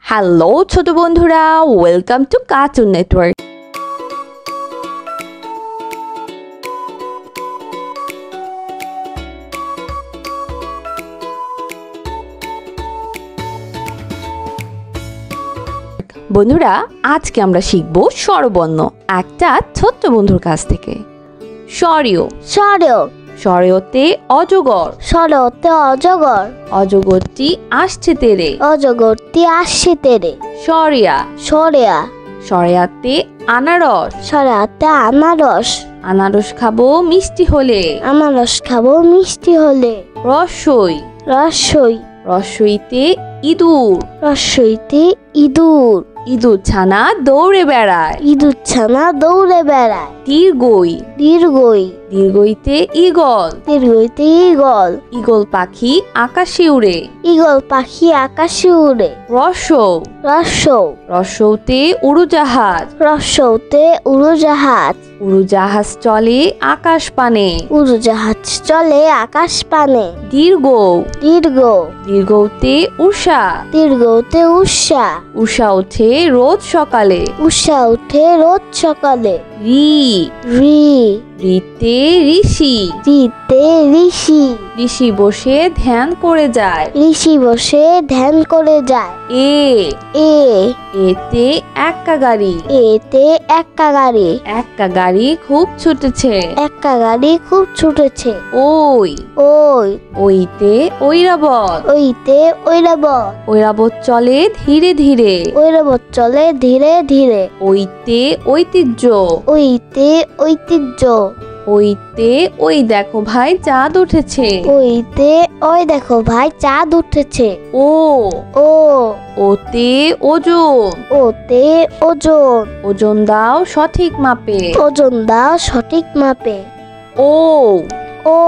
Hello ছোট বন্ধুরা, welcome to cartoon network. বন্ধুরা, আজকে আমরা শিখব স্বরবর্ণ একটা ছোট্ট বন্ধুর কাছ থেকে। স্বরীয় স্বরীয়তে অজগর, সরতে অজগর, অজগরটি আসছে তেরে, অজগরটি আসছে তেরে। সরিয়া সরেয়া, সরিয়াতে আনারস, সরাতে আনারস, আনারস খাবো মিষ্টি হলে। আনারস খাবো মিষ্টি হলে। রসই, রসই, রসইতে ইঁদুর, রসইতে ইঁদুর, ইঁদুর ছানা দৌড়ে বেড়ায়। ইঁদুর ছানা দৌড়ে বেড়ায়। দীর্ঘই, দীর্ঘই, দীর্ঘইতে ঈগল, দীর্ঘইতে ঈগল, ঈগল পাখি আকাশে উড়ে। ঈগল পাখি আকাশে উড়ে। রসৌ, রসৌ, রসৌতে উড়োজাহাজ, রসৌতে উড়োজাহাজ, উড়োজাহাজ চলে আকাশ পানে। উড়োজাহাজ চলে আকাশ পানে। দীর্ঘ, দীর্ঘ, দীর্ঘতে উষা, দীর্ঘতে উষা, উষা ওঠে রোজ সকালে। উষা উঠে রোজ সকালে। রি, রি, রিতে ঋষি, রিতে ঋষি, ঋষি বসে ধ্যান করে যায়। ঋষি বসে ধ্যান করে যায়। এ, এ, এতে এক্কা গাড়ি, এতে এক্কা গাড়ি, এক্কা গাড়ি খুব ছুটেছে। এক্কা গাড়ি খুব ছুটেছে। ওই, ওই, ওইতে ঐরাবত, ওইতে ঐরাবত, ঐরাবত চলে ধীরে ধীরে। ঐরাবত চলে ধীরে ধীরে। ওইতে ঐতিহ্য, ওইতে ঐতিহ্য, ওইতে ওই দেখো ভাই চাঁদ উঠেছে। ওইতে ওই দেখো ভাই চাঁদ উঠেছে। ও, ও, ওতে ওজন, ওতে ওজন, ওজন দাও সঠিক মাপে। ওজন দাও সঠিক মাপে। ও, ও,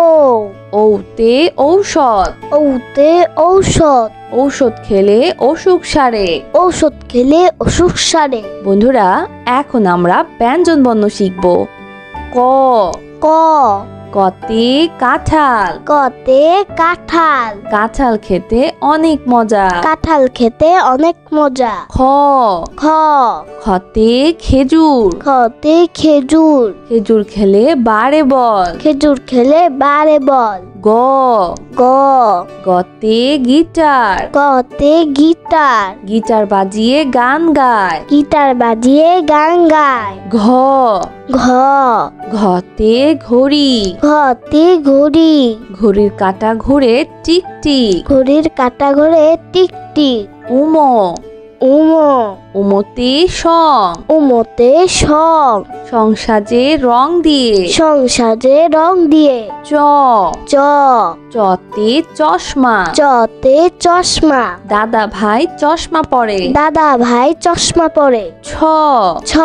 ওতে ঔষধ, ওতে ঔষধ, ঔষধ খেলে অসুখ সারে। ঔষধ খেলে অসুখ সারে। বন্ধুরা, এখন আমরা ব্যঞ্জন বর্ণ শিখব। ক, ক, কতে কাঁঠাল, কতে কাঁঠাল, কাঁঠাল খেতে অনেক মজা। কাঁঠাল খেতে অনেক মজা। খ, খ, খতে খেজুর, খতে খেজুর, খেজুর খেলে বাড়ে বল। খেজুর খেলে বাড়ে বল। গ, গ, গতে গিটার, গতে গিটার, গিটার বাজিয়ে গান গায়। গিটার বাজিয়ে গান গায়। ঘ, ঘ, ঘতে ঘড়ি, ঘতে ঘড়ি, ঘড়ির কাঁটা ঘুরে টিক টিক। ঘড়ির কাঁটা ঘোরে টিক টিক। উম, উমো, উমতে সং, উমোতে সং, সংসাজে রং দিয়ে। সংসাজে রং দিয়ে। চ, চ, চতে চশমা, চতে চশমা, দাদা ভাই চশমা পরে। দাদা ভাই চশমা পরে। ছ, ছ,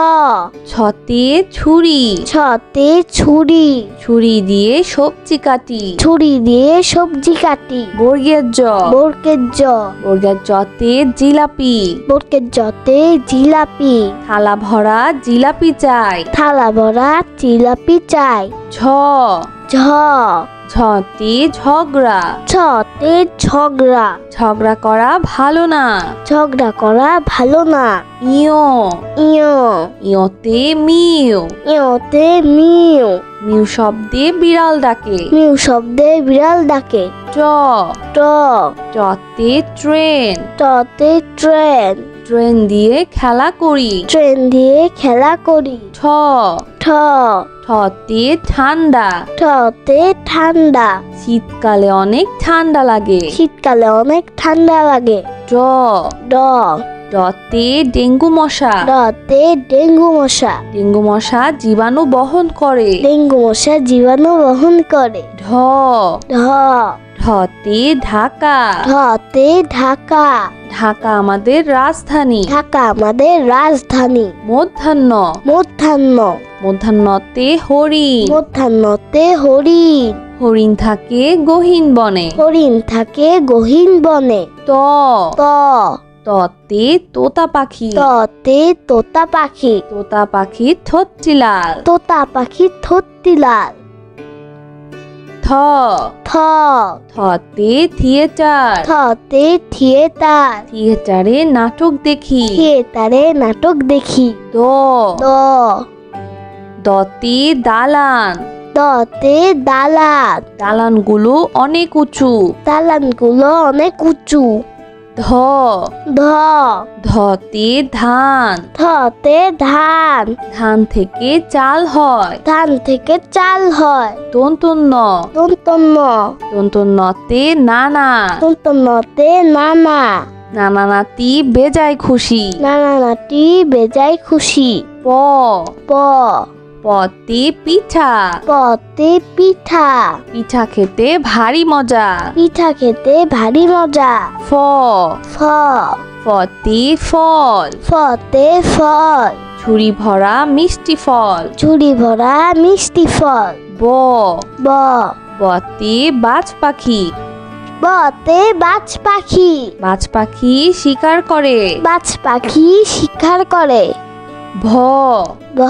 ছতে ছুরি, ছতে ছুরি, ছুরি দিয়ে সবজি কাটি। ছুরি দিয়ে সবজি কাটি। বর্গের জ, বর্গের জ, বর্গের জতে জিলাপি, বর্গের জতে জিলাপি, থালা ভরা জিলাপি চাই। থালা ভরা জিলাপি চাই। ঝ, ঝ, ঝতে ঝগড়া, ছতে ঝগড়া, ঝগড়া করা ভালো না। ঝগড়া করা ভালো না। ইয়, ইয়, ইয়তে মিউ, ইয়তে মিউ, মিউ শব্দে বিড়াল ডাকে। মিউ শব্দে বিড়াল ডাকে। ট, ট, টতে ট্রেন, টতে ট্রেন, ট্রেন দিয়ে খেলা করি। ট্রেন দিয়ে খেলা করি। ঠ, ঠ, ঠতে ঠান্ডা, ঠতে ঠান্ডা, শীতকালে অনেক ঠান্ডা লাগে। শীতকালে অনেক ঠান্ডা লাগে। ড, ড, ডতে ডেঙ্গু মশা, ডতে ডেঙ্গু মশা, ডেঙ্গু মশা জীবাণু বহন করে। ডেঙ্গু মশা জীবাণু বহন করে। ঢ, ঢ, ঢতে ঢাকা, ঢতে ঢাকা, ঢাকা আমাদের রাজধানী। ঢাকা আমাদের রাজধানী। মধ্যাহ্ন, মধ্যাহ্ন, মধ্যাহ্নতে হরিণ, মধ্যাহ্নতে হরিণ, হরিণ থাকে গহীন বনে। হরিণ থাকে গহীন বনে। ত, ত, ততে তোতা পাখি, ততে তোতা পাখি, তোতা পাখির ঠোঁটটি লাল। তোতা পাখি ঠোঁটটি লাল। থ, থ থ থতে থিয়েটার থতে থিয়েটার থিয়েটারে নাটক দেখি থিয়েটারে নাটক দেখি দ দ দতে দালান দতে দালান দালানগুলো অনেক উঁচু দালানগুলো অনেক উঁচু ধ ধ ধতে ধান ধতে ধান ধান থেকে চাল হয় ধান থেকে চাল হয় দন্তন্য দন্তন্য দন্তন্যতে নানা দন্তন্যতে নানা নানা নাতি বেজায় খুশি নানা নাতি বেজায় খুশি প প পতে পিঠা পতে পিঠা পিঠা খেতে ভারী মজা পিঠা খেতে ভারী মজা ফ ফ ফতে ফল ফতে ফল ঝুড়ি ভরা মিষ্টি ফল ঝুড়ি ভরা মিষ্টি ফল ব ব বতে বাজ পাখি বতে বাজ পাখি বাজ পাখি শিকার করে বাজ পাখি শিকার করে ভ ভ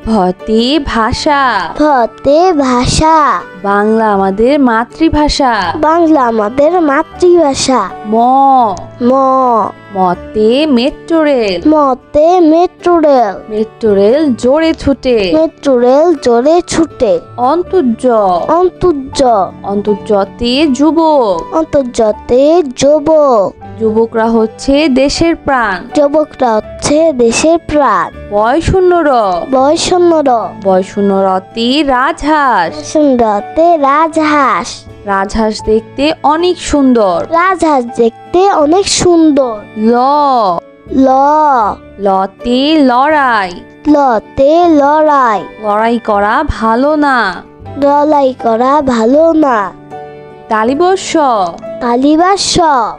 ভতে ভাষা ভতে ভাষা বাংলা আমাদের মাতৃভাষা বাংলা আমাদের মাতৃভাষা ম ম মতে মেট্রো রেল মতে মেট্রো রেল মেট্রো রেল জোরে ছুটে মেট্রো রেল জোরে ছুটে অন্তর্য অন্তর্য অন্তর্যতে যুবক অন্তর্যতে যুবক যুবকরা হচ্ছে দেশের প্রাণ যুবকরা হচ্ছে দেশের প্রাণ বয়শূন্যর বয়সন্নর বয়শূন্যরতে রাজহাঁস সুন্দরতে রাজহাঁস রাজহাঁস দেখতে অনেক সুন্দর রাজহাঁস দেখতে অনেক সুন্দর ল ল লতে লড়াই লতে লড়াই লড়াই করা ভালো না লড়াই করা ভালো না তালিবর্ষ কালীবাস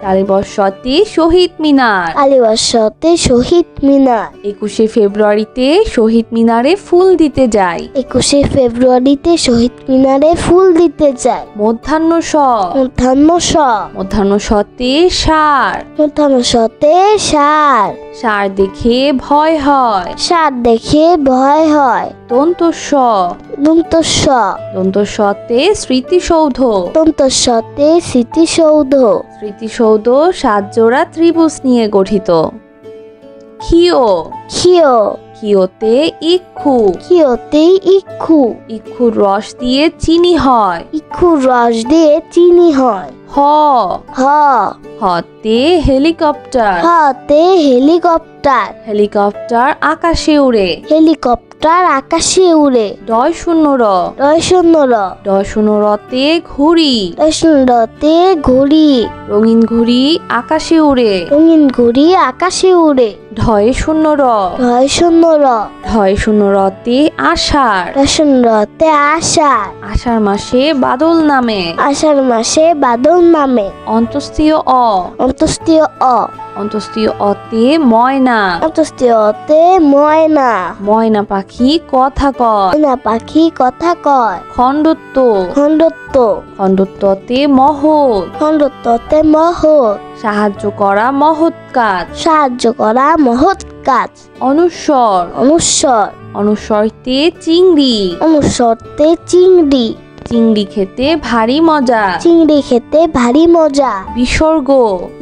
তালিবর্ষতে শহীদ মিনার কালীবাসতে শহীদ মিনার 21শে ফেব্রুয়ারিতে শহীদ মিনারে ফুল দিতে যাই 21শে ফেব্রুয়ারিতে শহীদ মিনারে ফুল দিতে যায় মধ্যাহ্ন স মধ্যাহ্ন স মধ্যাহ্ন সতে সার মধ্যাহ্ন সতে সার সার দেখে ভয় হয় সার দেখে ভয় হয় দন্তস্ব দন্তস্ব দন্তস্বতে স্মৃতিসৌধ দন্তস্বতে স্মৃতিসৌধ স্মৃতিসৌধ 7 জোড়া ত্রিভুজ নিয়ে গঠিত ক্ষিয় ক্ষিয় ক্ষিয়তে ইক্ষু ক্ষিয়তে ইক্ষু ইক্ষুর রস দিয়ে চিনি হয় ইক্ষুর রস দিয়ে চিনি হয় হ হ হতে হেলিকপ্টার হতে হেলিকপ্টার হেলিকপ্টার আকাশে উড়ে হেলিকপ্টার আকাশে উড়ে ডয় শূন্য র রয়শূন্য র ডয় শূন্য রতে ঘুড়ি রয়শূন্যতে ঘুড়ি রঙিন ঘুড়ি আকাশে উড়ে রঙিন ঘুড়ি আকাশে উড়ে ঢয়ে শূন্য র রয়শূন্য র ঢয় শূন্য রতে আষাঢ় রয়শূন্যতে আষাঢ় আষাঢ় মাসে বাদল নামে আষাঢ় মাসে বাদল নামে অন্তস্তীয় অ অন্তস্তীয় অ অন্তস্তীয় অতে ময়না অন্তস্তীয়তে ময়না ময়না পাখি কথা কয় ময়না পাখি কথা কয় খণ্ডত্ব খণ্ডত্ব খণ্ডত্বতে মহৎ খণ্ডত্বতে মহৎ সাহায্য করা মহৎ কাজ সাহায্য করা মহৎ কাজ অনুস্বর অনুস্বর অনুস্বরতে চিংড়ি অনুস্বরতে চিংড়ি চিংড়ি খেতে ভারী মজা চিংড়ি খেতে ভারী মজা বিসর্গ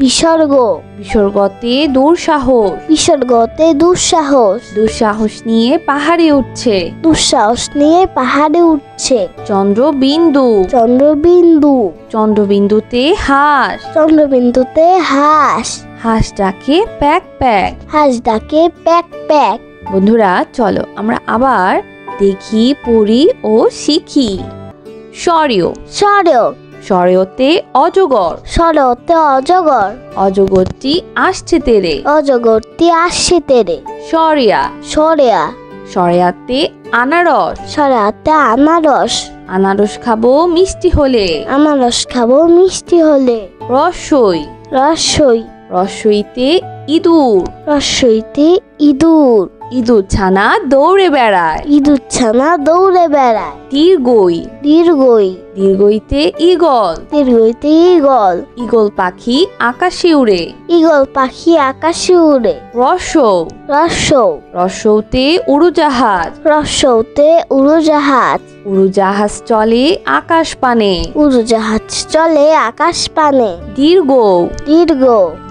বিসর্গ বিসর্গতে দুঃসাহস বিসর্গতে দুঃসাহস দুঃসাহস নিয়ে পাহাড়ে উঠছে দুঃসাহস নিয়ে পাহাড়ে উঠছে চন্দ্রবিন্দু চন্দ্রবিন্দু চন্দ্রবিন্দুতে হাঁস চন্দ্রবিন্দুতে হাঁস হাঁস ডাকে প্যাক প্যাক হাঁস ডাকে প্যাক প্যাক বন্ধুরা চলো আমরা আবার দেখি পড়ি ও শিখি স্বরীয় সরেও স্বরীয়তে অজগর সরতে অজগর অজগরটি আসছে তেরে অজগরটি আসছে তেরে সরিয়া সরেয়া সরেয়াতে আনারস সরাতে আনারস আনারস খাবো মিষ্টি হলে আনারস খাবো মিষ্টি হলে রসই রসই রসইতে ইঁদুর রসইতে ইঁদুর ইঁদুর ছানা দৌড়ে বেড়ায়। ইঁদুর ছানা দৌড়ে বেড়ায়। দীর্ঘই। দীর্ঘই। দীর্ঘইতে ঈগল। দীর্ঘইতে ঈগল। ঈগল পাখি আকাশে উড়ে। ঈগল পাখি আকাশে উড়ে। রসৌ। রসৌ। রসৌতে উড়োজাহাজ। রসৌতে উড়োজাহাজ। উড়োজাহাজ চলে আকাশ পানে। উড়োজাহাজ চলে আকাশ পানে। দীর্ঘ। দীর্ঘ।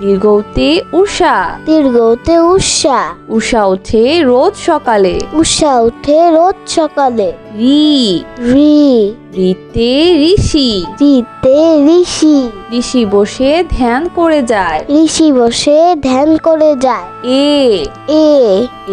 দীর্ঘতে উষা। দীর্ঘতে উষা। উষা ওঠে রোজ সকালে। উষা উঠে রোজ সকালে। রি। রি। রিতে ঋষি। রিতে ঋষি। ঋষি বসে ধ্যান করে যায়। ঋষি বসে ধ্যান করে যায়। এ। এ।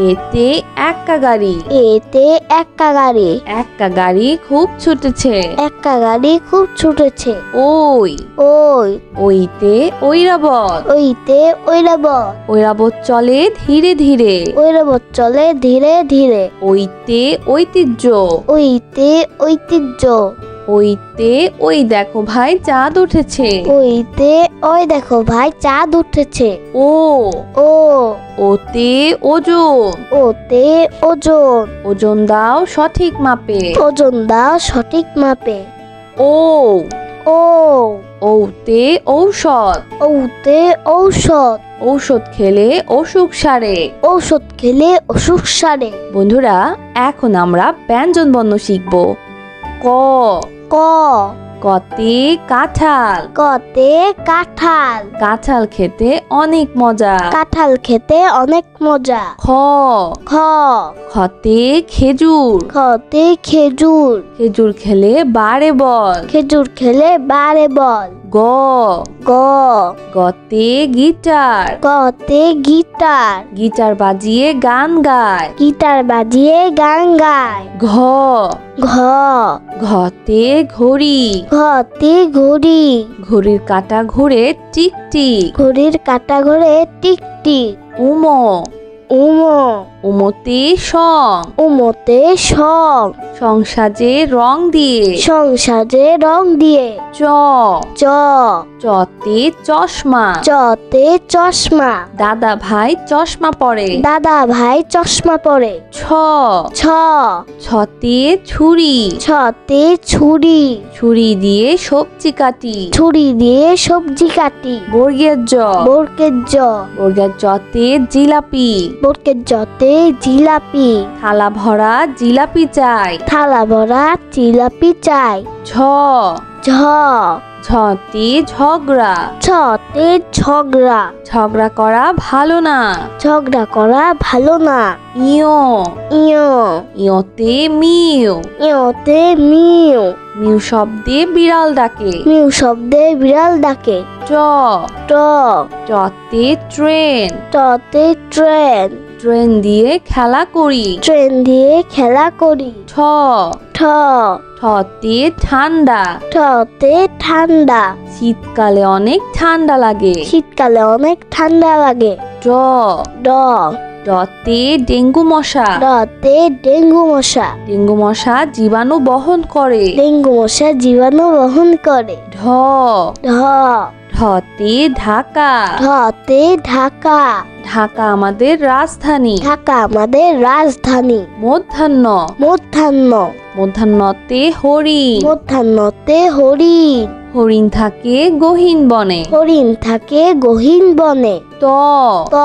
এতে এক্কা গাড়ি। এতে এক্কা গাড়ি। এক্কা গাড়ি খুব ছুটেছে। এক্কা গাড়ি খুব ছুটেছে। ওই। ওই। ওইতে ঐরাবত। ওইতে ঐরাবত। ঐরাবত চলে ধীরে ধীরে। ঐরাবত চলে ধীরে ধীরে। ওইতে ঐতিহ্য। ওইতে ঐতিহ্য। ওইতে ওই দেখো ভাই চাঁদ উঠেছে। ওইতে ওই দেখো ভাই চাঁদ উঠেছে। ও। ও। ওতে ওজন। ওতে ওজন। ওজন দাও সঠিক মাপে। ওজন দাও সঠিক মাপে। ও। ও। ওতে ঔষধ। ওতে ঔষধ। ঔষধ খেলে অসুখ সারে। ঔষধ খেলে অসুখ সারে। বন্ধুরা, এখন আমরা ব্যঞ্জন বর্ণ শিখব। ক। ক। কতে কাঁঠাল। কতে কাঁঠাল। কাঁঠাল খেতে অনেক মজা। কাঁঠাল খেতে অনেক মজা। খ। খ। খতে খেজুর। খতে খেজুর। খেজুর খেলে বাড়ে বল। খেজুর খেলে বাড়ে বল। গ। গ। গতে গিটার। গতে গিটার। গিটার বাজিয়ে গান গায়। গিটার বাজিয়ে গান গায়। ঘ। ঘ। ঘতে ঘড়ি। ঘতে ঘড়ি। ঘড়ির কাঁটা ঘুরে টিক টিক। ঘড়ির কাঁটা ঘোরে টিক টিক। উম। উমো। উমতে সং। উমোতে সং। সংসাজে রং দিয়ে। সংসাজে রং দিয়ে। চ। চ। চতে চশমা। চতে চশমা। দাদা ভাই চশমা পরে। দাদা ভাই চশমা পরে। ছ। ছ। ছতে ছুরি। ছতে ছুরি। ছুরি দিয়ে সবজি কাটি। ছুরি দিয়ে সবজি কাটি। বর্গের জ। বর্গের জ। বর্গের জতে জিলাপি। বর্গের জতে জিলাপি। থালা ভরা জিলাপি চাই। থালা ভরা জিলাপি চাই। ঝ। ঝ। ঝতে ঝগড়া। ছতে ঝগড়া। ঝগড়া করা ভালো না। ঝগড়া করা ভালো না। ইয়। ইয়। ইয়তে মিউ। ইয়তে মিউ। মিউ শব্দে বিড়াল ডাকে। মিউ শব্দে বিড়াল ডাকে। ট। ট। টতে ট্রেন। টতে ট্রেন। ট্রেন দিয়ে খেলা করি। ট্রেন দিয়ে খেলা করি। ঠ। ঠ। ঠতে ঠান্ডা। ঠতে ঠান্ডা। শীতকালে অনেক ঠান্ডা লাগে। শীতকালে অনেক ঠান্ডা লাগে। ড। ড। ডতে ডেঙ্গু মশা। ডতে ডেঙ্গু মশা। ডেঙ্গু মশা জীবাণু বহন করে। ডেঙ্গু মশা জীবাণু বহন করে। ঢ। ঢ। ঢতে ঢাকা। ঢতে ঢাকা। ঢাকা আমাদের রাজধানী। ঢাকা আমাদের রাজধানী। মধ্যাহ্ন। মধ্যাহ্ন। মধ্যাহ্নতে হরিণ। মধ্যাহ্নতে হরিণ। হরিণ থাকে গহীন বনে। হরিণ থাকে গহীন বনে। ত। ত।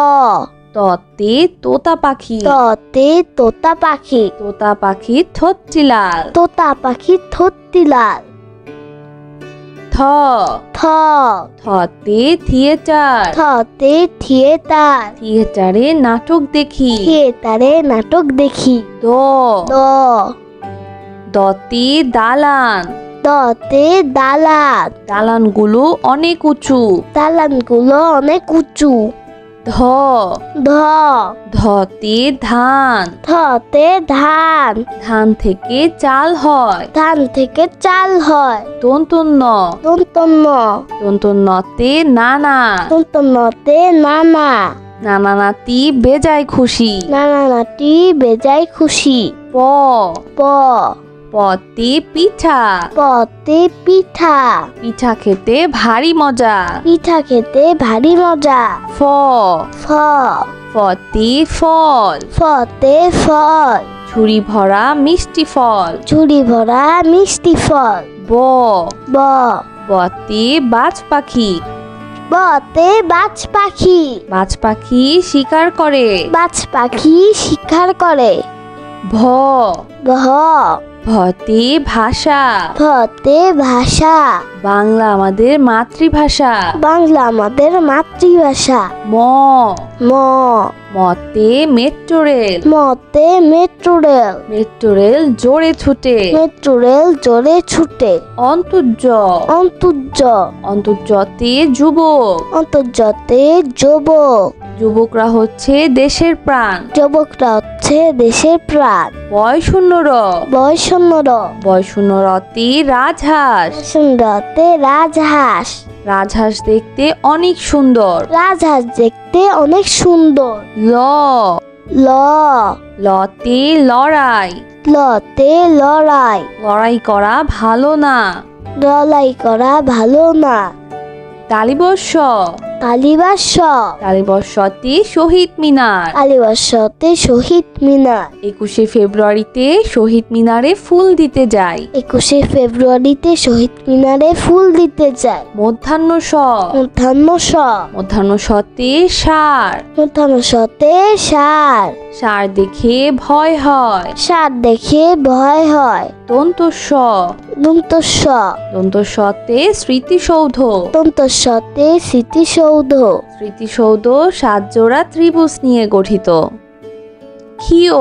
ততে তোতা পাখি। ততে তোতা পাখি। তোতা পাখি ঠোঁটটি লাল। তোতা পাখি ঠোঁটটি লাল। থ। থ। থতে থিয়েটার। থতে থিয়েটার। থিয়েটারে নাটক দেখি। থিয়েটারে নাটক দেখি। দ। দ। দতে দালান। দতে দালান। দালানগুলো অনেক উঁচু। দালানগুলো অনেক উঁচু। ধ। ধ। ধতে ধান। ধতে ধান। ধান থেকে চাল হয়। ধান থেকে চাল হয়। তন্তন্য। দন্তন্য। তন্তন্যতে নানা। দন্তন্যতে নানা। নানা নাতি বেজায় খুশি। নানা নাতি বেজায় খুশি। প। প। পতে পিঠা। পতে পিঠা। পিঠা খেতে ভারী মজা। পিঠা খেতে ভারী মজা। ফ ফ ফতে ফল। ফতে ফল। ঝুড়ি ভরা মিষ্টি ফল। ঝুড়ি ভরা মিষ্টি ফল। ব ব বতে বাজ পাখি। বতে বাজ পাখি। বাজ পাখি শিকার করে। বাজ পাখি শিকার করে। ভ ভ ভতে ভাষা। ভতে ভাষা। বাংলা আমাদের মাতৃভাষা। বাংলা আমাদের মাতৃভাষা। ম ম মতে মেট্রো রেল। মতে মেট্রো রেল। মেট্রো রেল জোরে ছুটে। মেট্রো রেল জোরে ছুটে। অন্তর্য অন্তর্য অন্তর্যতে যুবক। অন্তর্যতে যুবক। যুবকরা হচ্ছে দেশের প্রাণ। যুবকরা হচ্ছে দেশের প্রাণ। বয় শূন্য র বয়শূন্য র। বয় শূন্য রতে রাজহাঁস। সুন্দরতে রাজহাঁস। রাজহাঁস দেখতে অনেক সুন্দর। রাজহাঁস দেখতে অনেক সুন্দর। ল ল লতে লড়াই। লতে লড়াই। লড়াই করা ভালো না। লড়াই করা ভালো না। তালিবর্ষ কালীবাস। তালিবর্ষতে শহীদ মিনার। কালীবাসতে শহীদ মিনার। 21শে ফেব্রুয়ারিতে শহীদ মিনারে ফুল দিতে যাই। 21শে ফেব্রুয়ারিতে শহীদ মিনারে ফুল দিতে যায়। মধ্যাহ্ন স মধ্যাহ্ন স। মধ্যাহ্ন সতে সার। মধ্যাহ্ন সতে সার। সার দেখে ভয় হয়। সার দেখে ভয় হয়। দন্তস্ব দন্তস্ব। দন্তস্বতে স্মৃতিসৌধ। দন্তস্বতে স্মৃতিসৌধ। স্মৃতিসৌধ 7 জোড়া ত্রিভুজ নিয়ে গঠিত। ক্ষিয়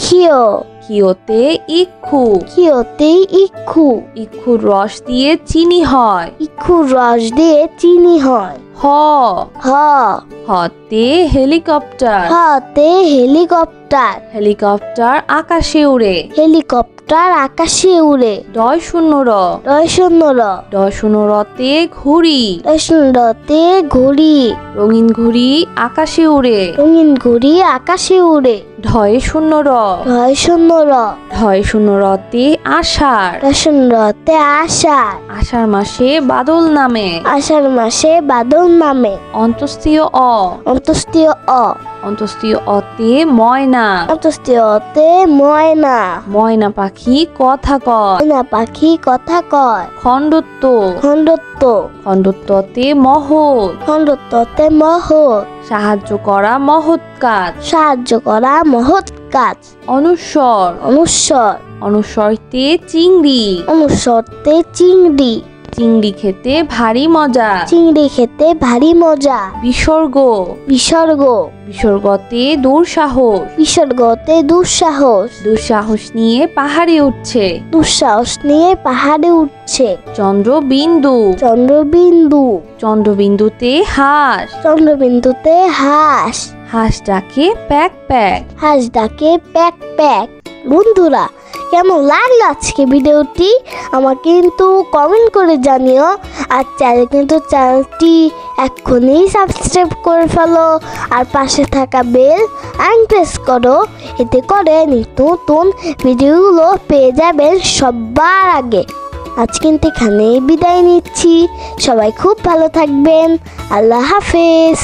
ক্ষিয়। ক্ষিয়তে ইক্ষু। ক্ষিয়তে ইক্ষু। ইক্ষুর রস দিয়ে চিনি হয়। ইক্ষুর রস দিয়ে চিনি হয়। হ হ হতে হেলিকপ্টার। হতে হেলিকপ্টার। হেলিকপ্টার আকাশে উড়ে। হেলিকপ্টার আকাশে উড়ে। ডয় শূন্য র ডয় শূন্য র। ডয় শূন্য রতে ঘুড়ি। ডয় শূন্য রতে ঘুড়ি। রঙিন ঘুড়ি আকাশে উড়ে। রঙিন ঘুড়ি আকাশে উড়ে। ঢয় শূন্য র ঢয় শূন্য র। ঢয় শূন্য রতে আষাঢ়। ডয় শূন্য রতে আষাঢ়। আষাঢ় মাসে বাদল নামে। আষাঢ় মাসে বাদল নামে। অন্তস্তীয় অ অন্তস্তীয় অ। অন্তস্তীয় অতে ময়না। অন্তস্তীয় অতে ময়না। ময়না পাখি কথা কয়। ময়না পাখি কথা কয়। খণ্ডত্ব খণ্ডত্ব। খণ্ডত্বতে মহৎ। খণ্ডত্বতে মহৎ। সাহায্য করা মহৎ কাজ। সাহায্য করা মহৎ কাজ। অনুস্বর অনুস্বর। অনুস্বরতে চিংড়ি। অনুস্বরতে চিংড়ি। চিংড়ি খেতে ভারী মজা। চিংড়ি খেতে ভারী মজা। বিসর্গ বিসর্গ। বিসর্গতে দুঃসাহস। বিসর্গতে দুঃসাহস। দুঃসাহস নিয়ে পাহাড়ে উঠছে। দুঃসাহস নিয়ে পাহাড়ে উঠছে। চন্দ্রবিন্দু চন্দ্রবিন্দু। চন্দ্রবিন্দুতে হাঁস। চন্দ্রবিন্দুতে হাঁস। হাঁস ডাকে প্যাক প্যাক। হাঁস ডাকে প্যাক প্যাক। বন্ধুরা, কেমন লাগলো আজকে ভিডিওটি আমাকে কিন্তু কমেন্ট করে জানিও। আর চ্যানেলটি এক্ষুনি সাবস্ক্রাইব করে ফেলো আর পাশে থাকা বেল প্রেস করো। এতে করে নিত্য নতুন ভিডিওগুলো পেয়ে যাবেন সবার আগে। আজ কিন্তু এখানেই বিদায় নিচ্ছি। সবাই খুব ভালো থাকবেন। আল্লাহ হাফেজ।